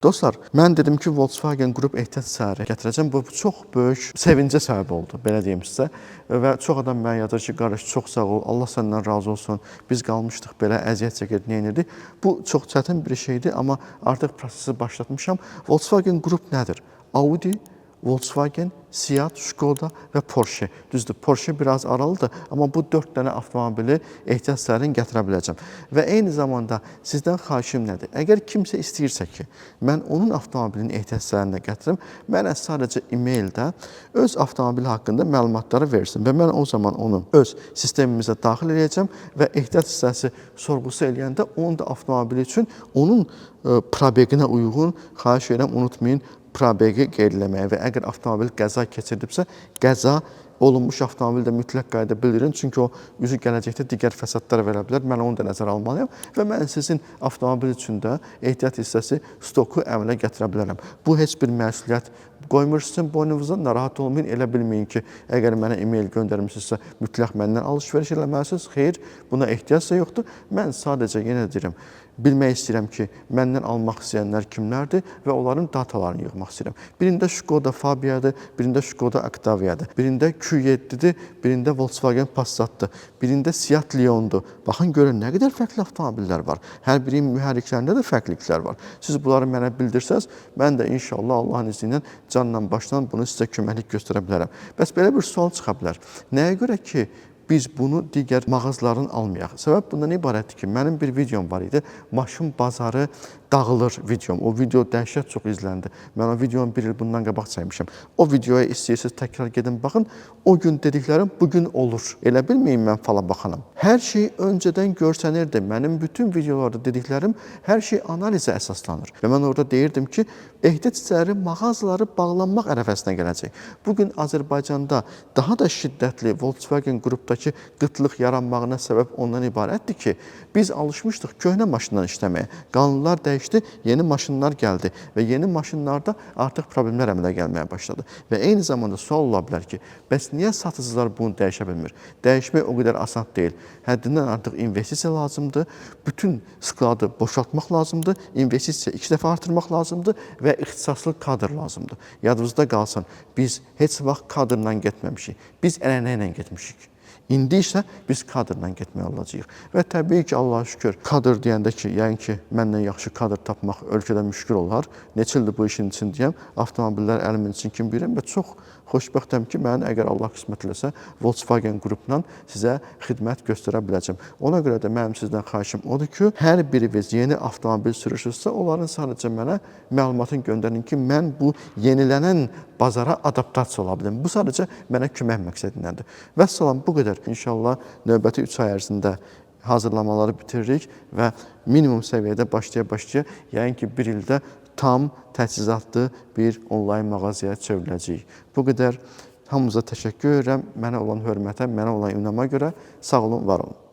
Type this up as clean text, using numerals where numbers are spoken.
Dostlar, mən dedim ki, Volkswagen Group ehtiyat səhəri gətirəcəm. Bu çox böyük sevincə səbəb oldu, belə deyim sizə. Və çox adam mənə yazır ki, qardaş, çox sağ ol, Allah səndən razı olsun. Biz qalmışdıq belə, əziyyət çəkirdik, nə edirdik. Bu çox çətin bir şeydir, amma artıq prosesi başlatmışam. Volkswagen Group nədir? Audi, Volkswagen, Seat, Skoda və Porsche. Düzdür, Porsche biraz aralıdır, amma bu 4 dənə avtomobili ehtiyat səhərini gətirə biləcəm. Və eyni zamanda sizdən xahişim nədir? Əgər kimsə istəyirsə ki, mən onun avtomobilini ehtiyat səhərinə gətirim, mənə sadəcə e-maildə öz avtomobili haqqında məlumatları versin və mən o zaman onu öz sistemimizə daxil edəcəm və ehtiyat hissəsi sorğusu eləyəndə onun da avtomobili üçün onun probeqinə uyğun, xahiş edirəm, unutmayın, probeqi qeyd eləməyə və əgər avtomobil qəza keçirdibsə, qəza olunmuş avtomobili də mütləq qayda bildirin. Çünki o üzü gələcəkdə digər fəsadlar verə bilər. Mən onu da nəzərə almalıyam və mən sizin avtomobil üçün də ehtiyat hissəsi stoku əmələ gətirə bilərəm. Bu heç bir məsuliyyət qoymur sizin boynunuza, narahat olmayın, elə bilməyin ki, əgər mənə e-mail göndərmişsinizsə mütləq məndən alış-veriş eləməlisiniz. Xeyr, buna ehtiyac da yoxdur. Mən sadəcə yenə deyirəm, bilmək istəyirəm ki, məndən almaq istəyənlər kimlərdir və onların datalarını yığmaq istəyirəm. Birində Skoda Fabiadır, birində Skoda Octaviadır, birində Q7-dir, birində Volkswagen Passatdır, birində Seat Leon'dur. Baxın, görün, nə qədər fərqli avtomobillər var. Hər birinin mühərriklərində də fərqliliklər var. Siz bunları mənə bildirsəz, mən də inşallah Allahın izni ilə canla başla bunu sizə köməklik göstərə bilərəm. Bəs belə bir sual çıxa bilər. Nəyə görə ki, biz bunu digər mağazaların almayaq? Səbəb bundan ibarətdir ki, mənim bir videom var idi. Maşın bazarı dağılır videom. O video dəhşət çox izləndi. Mən o videonu bir il bundan qabaq çəkmişəm. O videoya istəyirsiniz təkrar gedin, baxın. O gün dediklərim bugün olur. Elə bilməyin mən fala baxanam. Hər şey öncədən görsənirdi. Mənim bütün videolarda dediklərim hər şey analizə əsaslanır. Və mən orada deyirdim ki, ehtiyat hissələri mağazaları bağlanmaq ərəfəsinə gələcək. Bugün Azərbaycanda daha da şiddətli Volkswagen qrupdakı qıtlıq yaranmağına səbəb ondan ibarətdir ki, biz alışmışdıq köhnə maşından işləməyə. Qanunlar dəyişdi, yeni maşınlar gəldi və yeni maşınlarda artıq problemlər əmələ gəlməyə başladı. Və eyni zamanda sual ola bilər ki, bəs niyə satıcılar bunu dəyişə bilmir? Dəyişmək o qədər asan deyil. Həddindən artıq investisiya lazımdır, bütün skladı boşaltmaq lazımdır, investisiya 2 dəfə artırmaq lazımdır və ixtisaslı kadr lazımdır. Yadınızda qalsın, biz heç vaxt kadrla getməmişik, biz ənənə ilə getmişik. İndi isə biz kadrla getməyə olacağıq. Və təbii ki, Allah'a şükür, kadr deyəndə ki, yəni ki, məndən yaxşı kadr tapmaq ölkədə müşkül olar. Neçə ildir bu işin içindəyəm, avtomobillər əlimin için kim bilirəm və çox xoşbəxtəm ki, mən əgər Allah qismət eləsə, Volkswagen qrupla sizə xidmət göstərə biləcəm. Ona görə də mənim sizdən xahişim odur ki, hər biriniz yeni avtomobil sürürsünüzsə, onların sadəcə mənə məlumatını göndərin ki, mən bu yenilənən bazara adaptasiya ola bilim. Bu sadəcə mənə kömək məqsədindəndir. Vəssalam, bu qədər. İnşallah növbəti 3 ay ərzində hazırlamaları bitiririk və minimum səviyyədə başlaya-başlaya, yəni ki, bir ildə tam təchizatlı bir onlayn mağazaya çevriləcəyik. Bu qədər. Hamınıza təşəkkür edirəm. Mənə olan hörmətə, mənə olan inama görə sağ olun, var olun.